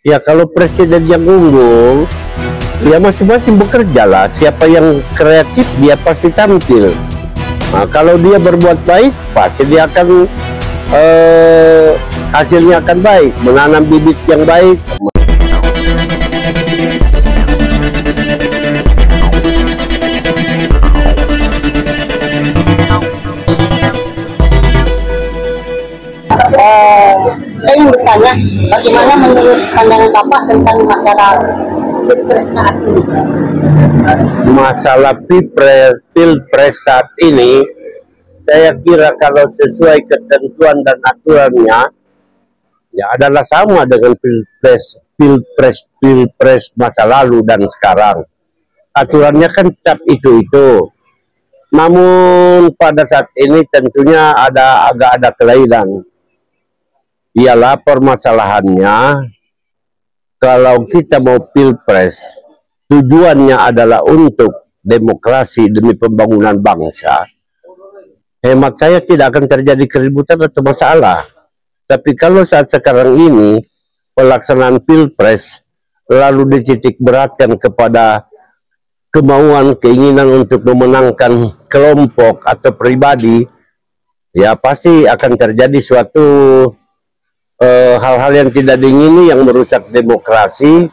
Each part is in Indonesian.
Ya kalau presiden yang unggul, ya masing-masing bekerja lah. Siapa yang kreatif dia pasti tampil. Nah, kalau dia berbuat baik, pasti dia akan hasilnya akan baik. Menanam bibit yang baik. Saya ingin bertanya, bagaimana menurut pandangan Bapak tentang masalah pilpres saat ini? Masalah pilpres saat ini, saya kira kalau sesuai ketentuan dan aturannya, ya adalah sama dengan pilpres masa lalu dan sekarang. Aturannya kan tetap itu. Namun pada saat ini tentunya agak ada kelainan. Ialah permasalahannya, kalau kita mau pilpres, tujuannya adalah untuk demokrasi demi pembangunan bangsa. Hemat saya tidak akan terjadi keributan atau masalah. Tapi kalau saat sekarang ini, pelaksanaan pilpres, lalu dititik beratkan kepada kemauan, keinginan untuk memenangkan kelompok atau pribadi, ya pasti akan terjadi suatu hal-hal yang tidak diingini yang merusak demokrasi,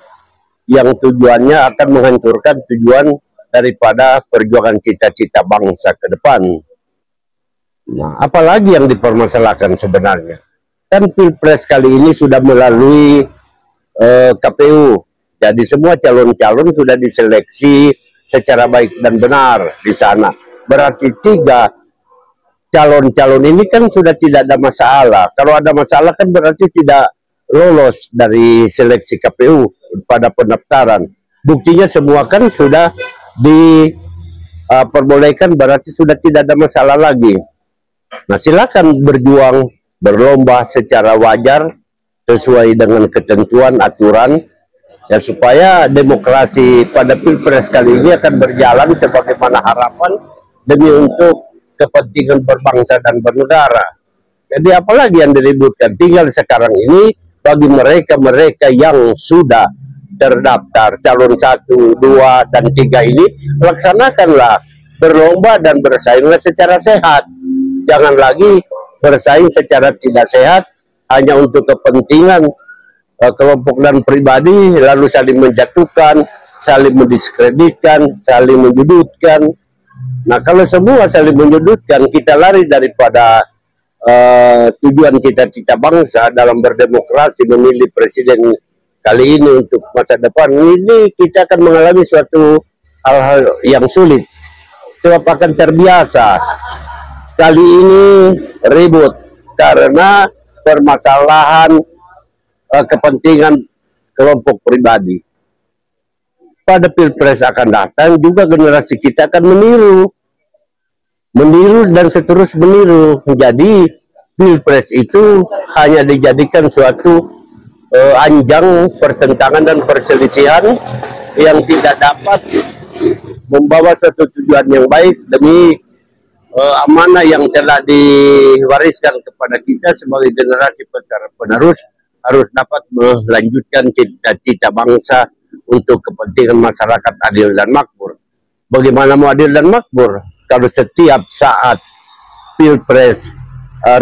yang tujuannya akan menghancurkan tujuan daripada perjuangan cita-cita bangsa ke depan. Nah, apalagi yang dipermasalahkan sebenarnya? Kan pilpres kali ini sudah melalui KPU. Jadi semua calon-calon sudah diseleksi secara baik dan benar di sana. Berarti 3 calon-calon ini kan sudah tidak ada masalah. Kalau ada masalah kan berarti tidak lolos dari seleksi KPU pada pendaftaran. Buktinya semua kan sudah diperbolehkan, berarti sudah tidak ada masalah lagi. Nah, silakan berjuang, berlomba secara wajar sesuai dengan ketentuan aturan, ya supaya demokrasi pada pilpres kali ini akan berjalan sebagaimana harapan demi untuk kepentingan berbangsa dan bernegara. Jadi apalagi yang diributkan? Tinggal sekarang ini bagi mereka yang sudah terdaftar calon 1, 2, dan 3 ini, laksanakanlah berlomba dan bersainglah secara sehat. Jangan lagi bersaing secara tidak sehat hanya untuk kepentingan kelompok dan pribadi, lalu saling menjatuhkan, saling mendiskreditkan, saling menyudutkan. Nah, kalau semua saling menyudutkan, kita lari daripada tujuan cita-cita bangsa dalam berdemokrasi, memilih presiden kali ini untuk masa depan, ini kita akan mengalami suatu hal-hal yang sulit. Sebab akan terbiasa kali ini ribut karena permasalahan kepentingan kelompok pribadi. Pada pilpres akan datang juga generasi kita akan meniru dan seterus meniru. Jadi pilpres itu hanya dijadikan suatu anjang pertentangan dan perselisihan yang tidak dapat membawa suatu tujuan yang baik demi amanah yang telah diwariskan kepada kita sebagai generasi penerus, harus dapat melanjutkan cita-cita bangsa untuk kepentingan masyarakat adil dan makmur. Bagaimana mau adil dan makmur kalau setiap saat pilpres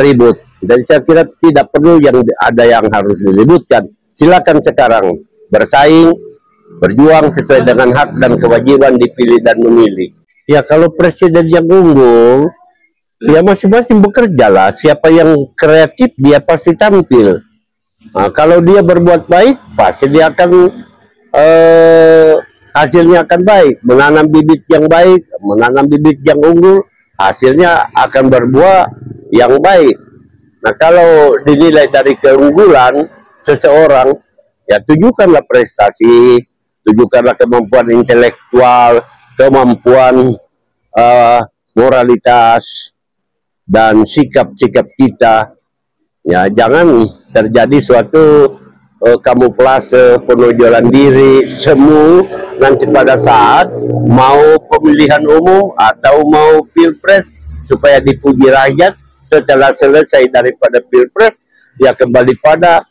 ribut? Dan saya kira tidak perlu ada yang harus diributkan. Silakan sekarang bersaing, berjuang sesuai dengan hak dan kewajiban dipilih dan memilih. Ya kalau presiden yang unggul, ya masing-masing bekerja lah. Siapa yang kreatif dia pasti tampil. Nah, kalau dia berbuat baik, pasti dia akan hasilnya akan baik. Menanam bibit yang baik, menanam bibit yang unggul, hasilnya akan berbuah yang baik. Nah, kalau dinilai dari keunggulan seseorang, ya tunjukkanlah prestasi, tunjukkanlah kemampuan intelektual, kemampuan moralitas dan sikap-sikap kita. Ya, jangan terjadi suatu kamuflase, penonjolan diri, semu nanti pada saat mau pemilihan umum atau mau pilpres supaya dipuji rakyat. Setelah selesai daripada pilpres, ya kembali pada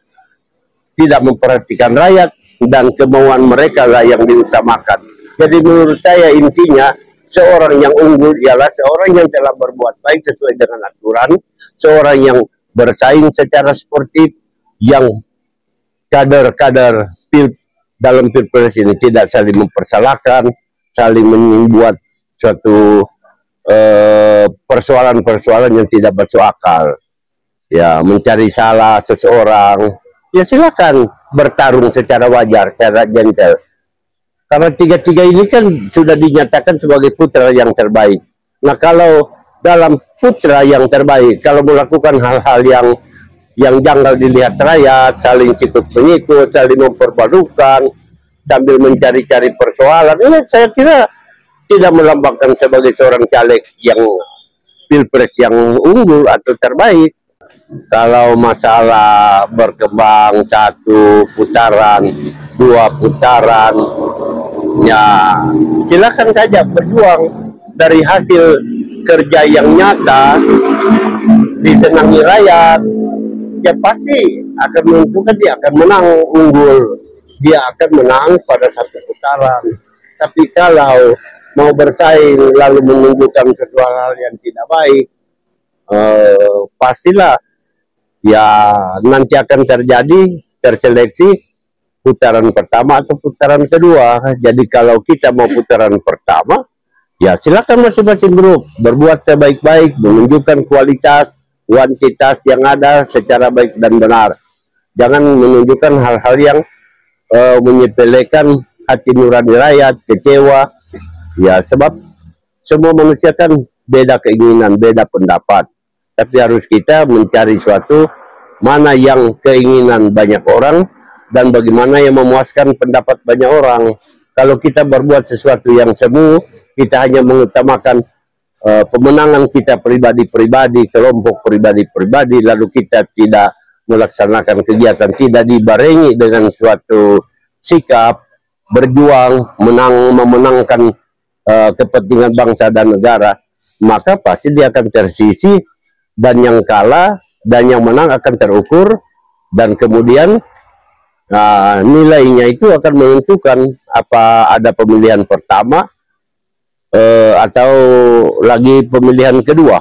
tidak memperhatikan rakyat, dan kemauan mereka lah yang diutamakan. Jadi menurut saya intinya seorang yang unggul ialah seorang yang telah berbuat baik sesuai dengan aturan, seorang yang bersaing secara sportif, yang kader-kader dalam pilpres ini tidak saling mempersalahkan, saling membuat suatu persoalan-persoalan yang tidak masuk akal. Ya, mencari salah seseorang, ya silakan bertarung secara wajar, secara gentle. Karena tiga-tiga ini kan sudah dinyatakan sebagai putra yang terbaik. Nah, kalau dalam putra yang terbaik, kalau melakukan hal-hal yang janggal dilihat rakyat, saling sikut-menyikut, saling memperbalukan, sambil mencari-cari persoalan, ini saya kira tidak melambangkan sebagai seorang caleg yang pilpres yang unggul atau terbaik. Kalau masalah berkembang 1 putaran, 2 putaran, ya silakan saja berjuang. Dari hasil kerja yang nyata disenangi rakyat, ya pasti akan menentukan dia akan menang unggul, dia akan menang pada 1 putaran. Tapi kalau mau bersaing lalu menunjukkan sesuatu hal yang tidak baik, pastilah ya nanti akan terjadi terseleksi putaran pertama atau putaran kedua. Jadi kalau kita mau putaran pertama, ya silakan masing-masing grup berbuat sebaik-baik, menunjukkan kualitas, kuantitas yang ada secara baik dan benar. Jangan menunjukkan hal-hal yang menyepelekan hati nurani rakyat, kecewa. Ya, sebab semua manusia kan beda keinginan, beda pendapat. Tapi harus kita mencari suatu mana yang keinginan banyak orang dan bagaimana yang memuaskan pendapat banyak orang. Kalau kita berbuat sesuatu yang semu, kita hanya mengutamakan pemenangan kita pribadi-pribadi, kelompok pribadi-pribadi, lalu kita tidak melaksanakan kegiatan, tidak dibarengi dengan suatu sikap berjuang, memenangkan kepentingan bangsa dan negara, maka pasti dia akan tersisi, dan yang kalah dan yang menang akan terukur, dan kemudian nilainya itu akan menentukan apa ada pemilihan pertama atau lagi pemilihan kedua.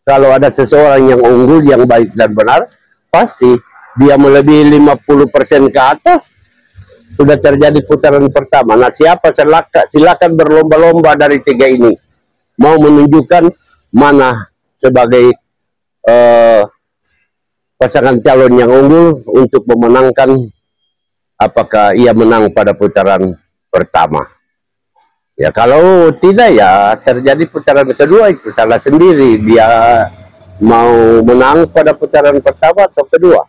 Kalau ada seseorang yang unggul, yang baik dan benar, pasti dia melebihi 50% ke atas, sudah terjadi putaran pertama. Nah, siapa silakan berlomba-lomba dari 3 ini, mau menunjukkan mana sebagai pasangan calon yang unggul untuk memenangkan, apakah ia menang pada putaran pertama. Ya, kalau tidak, ya terjadi putaran kedua, itu salah sendiri. Dia mau menang pada putaran pertama atau kedua.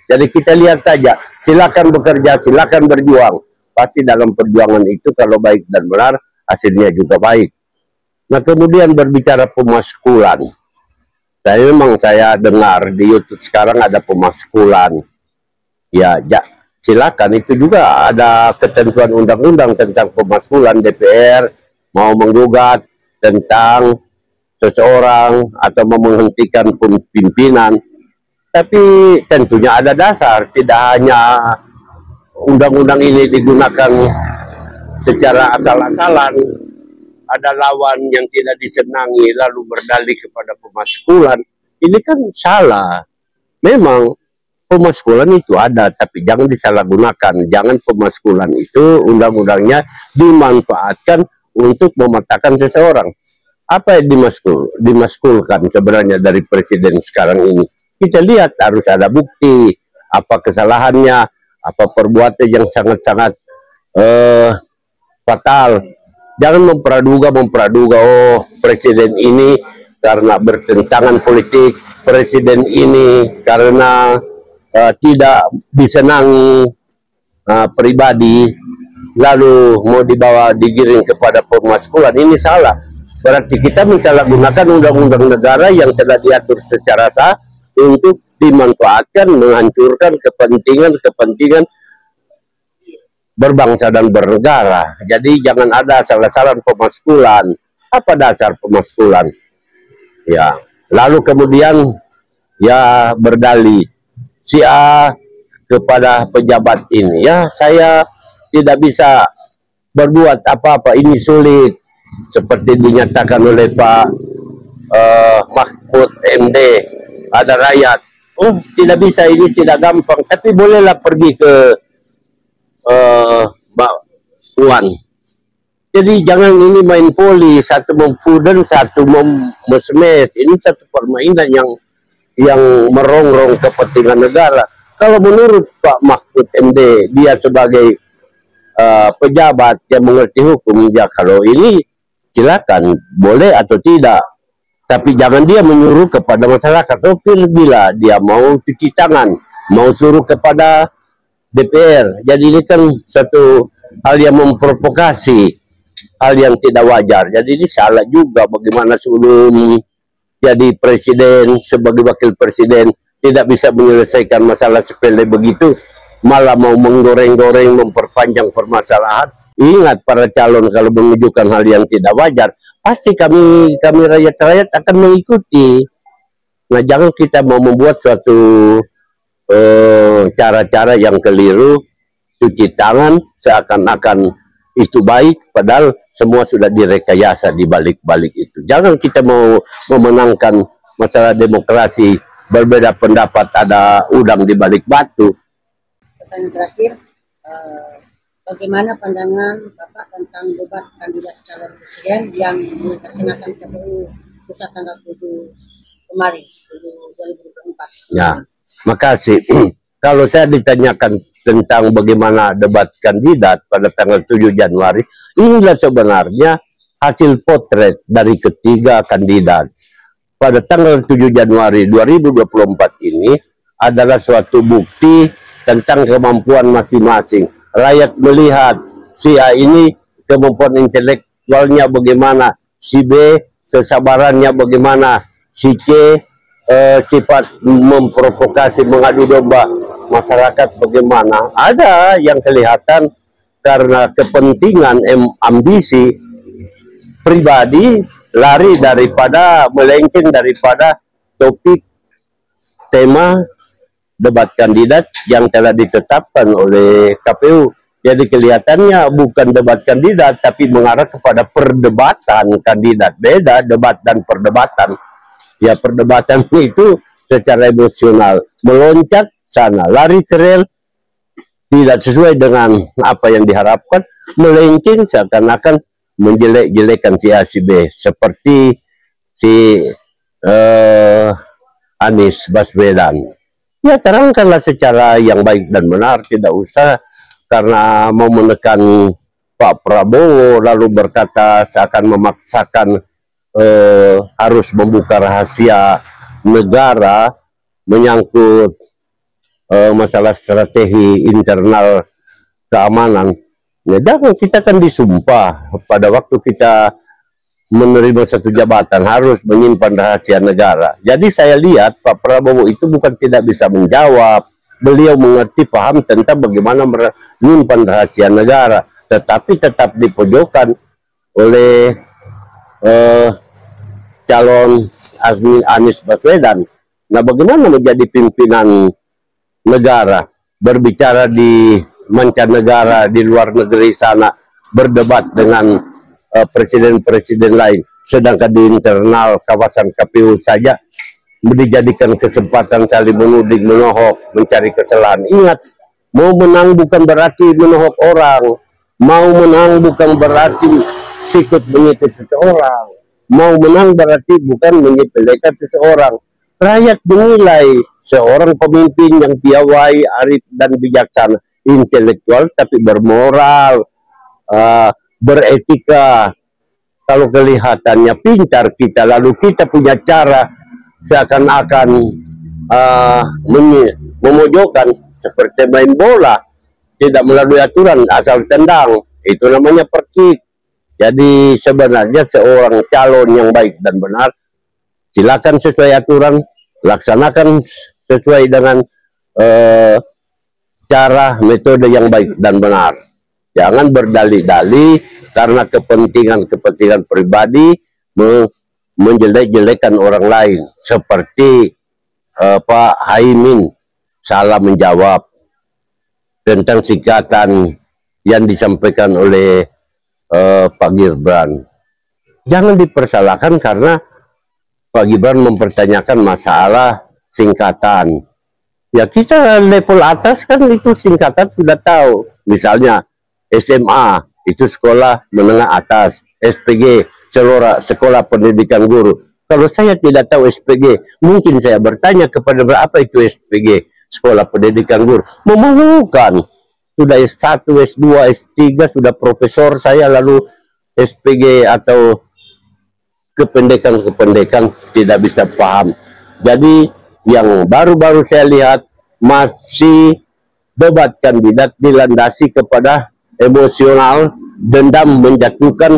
Jadi kita lihat saja, silakan bekerja, silakan berjuang. Pasti dalam perjuangan itu kalau baik dan benar, hasilnya juga baik. Nah, kemudian berbicara pemaskulan. Saya dengar di YouTube sekarang ada pemaskulan. Ya, silakan, itu juga ada ketentuan undang-undang tentang pemaskulan. DPR mau menggugat tentang seseorang atau menghentikan pimpinan, tapi tentunya ada dasar. Tidak hanya undang-undang ini digunakan secara asal-asalan, ada lawan yang tidak disenangi lalu berdalih kepada pemaskulan. Ini kan salah. Memang pemaskulan itu ada, tapi jangan disalahgunakan. Jangan pemaskulan itu undang-undangnya dimanfaatkan untuk mematahkan seseorang. Apa yang dimaskulkan sebenarnya dari presiden sekarang ini? Kita lihat, harus ada bukti apa kesalahannya, apa perbuatan yang sangat-sangat fatal. Jangan mempraduga, oh presiden ini karena bertentangan politik, presiden ini karena tidak disenangi pribadi, lalu mau digiring kepada pemaskulan. Ini salah. Berarti kita menyalahgunakan undang-undang negara yang telah diatur secara sah untuk dimanfaatkan, menghancurkan kepentingan berbangsa dan bernegara. Jadi jangan ada salah-salah pemaskulan. Apa dasar pemaskulan? Ya, lalu kemudian ya berdalih, si A kepada pejabat ini. Ya, saya tidak bisa berbuat apa-apa, ini sulit seperti dinyatakan oleh Pak Mahfud MD. Ada rakyat, oh tidak bisa, ini tidak gampang, tapi bolehlah pergi ke Mbak Puan. Jadi jangan ini main poli, satu memfuden, satu mesmes. Ini satu permainan yang merongrong kepentingan negara. Kalau menurut Pak Mahfud MD, dia sebagai pejabat yang mengerti hukum, ya kalau ini silakan, boleh atau tidak. Tapi jangan dia menyuruh kepada masyarakat. Oh, gila, dia mau cuci tangan, mau suruh kepada DPR. Jadi ini kan satu hal yang memprovokasi, hal yang tidak wajar. Jadi ini salah juga, bagaimana sebelum jadi presiden, sebagai wakil presiden tidak bisa menyelesaikan masalah sepele begitu, malah mau menggoreng-goreng, memperpanjang permasalahan. Ingat, para calon kalau menunjukkan hal yang tidak wajar, pasti kami rakyat-rakyat akan mengikuti. Nah, jangan kita mau membuat suatu cara-cara yang keliru, cuci tangan seakan-akan itu baik, padahal semua sudah direkayasa di balik-balik itu. Jangan kita mau memenangkan masalah demokrasi, berbeda pendapat, ada udang di balik batu. Pertanyaan terakhir, bagaimana pandangan Bapak tentang debat kandidat calon presiden yang dilaksanakan KPU pusat tanggal 7 kemarin, 2024? Ya, makasih. Kalau saya ditanyakan tentang bagaimana debat kandidat pada tanggal 7 Januari, inilah sebenarnya hasil potret dari ketiga kandidat. Pada tanggal 7 Januari 2024 ini adalah suatu bukti tentang kemampuan masing-masing. Rakyat melihat si A ini kemampuan intelektualnya bagaimana, si B kesabarannya bagaimana, si C sifat memprovokasi, mengadu domba masyarakat bagaimana. Ada yang kelihatan karena kepentingan ambisi pribadi lari daripada, melenceng daripada topik tema debat kandidat yang telah ditetapkan oleh KPU. Jadi kelihatannya bukan debat kandidat, tapi mengarah kepada perdebatan kandidat. Beda debat dan perdebatan. Ya, perdebatan itu secara emosional, meloncat sana, lari ke rel, tidak sesuai dengan apa yang diharapkan, melenceng seakan-akan menjelek-jelekan si A, si B, seperti si Anies Baswedan. Ya, terangkanlah secara yang baik dan benar, tidak usah karena mau menekan Pak Prabowo lalu berkata seakan memaksakan harus membuka rahasia negara menyangkut masalah strategi internal keamanan. Ya, jangan, kita kan disumpah pada waktu kita menerima satu jabatan harus menyimpan rahasia negara. Jadi saya lihat Pak Prabowo itu bukan tidak bisa menjawab, beliau mengerti, paham tentang bagaimana menyimpan rahasia negara, tetapi tetap dipojokkan oleh calon Anies Baswedan. Nah, bagaimana menjadi pimpinan negara, berbicara di mancanegara, di luar negeri sana, berdebat dengan presiden-presiden lain, sedangkan di internal kawasan KPU saja dijadikan kesempatan saling menuding, menohok, mencari kesalahan. Ingat, mau menang bukan berarti menohok orang, mau menang bukan berarti sikut menyikut seseorang, mau menang berarti bukan menyepelekan seseorang. Rakyat menilai seorang pemimpin yang piawai, arif dan bijaksana, intelektual tapi bermoral, beretika. Kalau kelihatannya pintar kita, lalu kita punya cara seakan-akan memojokkan seperti main bola, tidak melalui aturan, asal tendang, itu namanya perkik. Jadi sebenarnya seorang calon yang baik dan benar, silakan sesuai aturan, laksanakan sesuai dengan cara metode yang baik dan benar. Jangan berdalih-dalih karena kepentingan pribadi menjelek-jelekan orang lain. Seperti Pak Haimin salah menjawab tentang singkatan yang disampaikan oleh Pak Gibran. Jangan dipersalahkan karena Pak Gibran mempertanyakan masalah singkatan. Ya kita level atas kan itu singkatan sudah tahu. Misalnya SMA itu sekolah menengah atas, SPG sekolah pendidikan guru. Kalau saya tidak tahu SPG, mungkin saya bertanya kepada berapa itu SPG, sekolah pendidikan guru. Memalukan. Sudah S1, S2, S3, sudah profesor saya, lalu SPG atau kependekan tidak bisa paham. Jadi yang baru-baru saya lihat masih debat kandidat dilandasi kepada emosional, dendam, menjatuhkan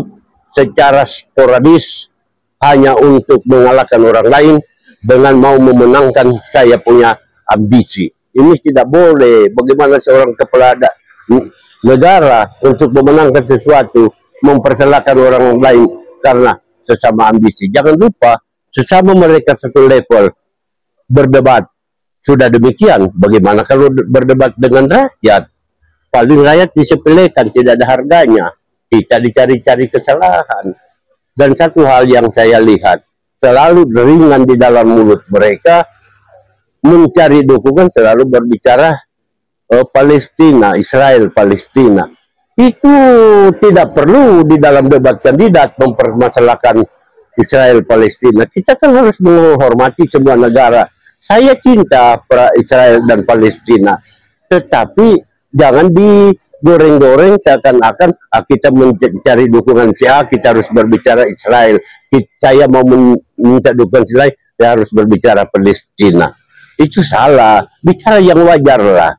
secara sporadis hanya untuk mengalahkan orang lain dengan mau memenangkan saya punya ambisi. Ini tidak boleh. Bagaimana seorang kepala negara untuk memenangkan sesuatu mempersalahkan orang lain karena sesama ambisi. Jangan lupa sesama mereka satu level berdebat. Sudah demikian, bagaimana kalau berdebat dengan rakyat? Paling rakyat disepelekan, tidak ada harganya. Kita dicari-cari kesalahan. Dan satu hal yang saya lihat, selalu ringan di dalam mulut mereka, mencari dukungan selalu berbicara Palestina, Israel, Palestina. Itu tidak perlu di dalam debat kandidat mempermasalahkan Israel, Palestina. Kita kan harus menghormati semua negara. Saya cinta Israel dan Palestina, tetapi jangan digoreng-goreng seakan-akan kita mencari dukungan si A, kita harus berbicara Israel. Saya mau minta dukungan Israel, saya harus berbicara Palestina. Itu salah. Bicara yang wajar lah.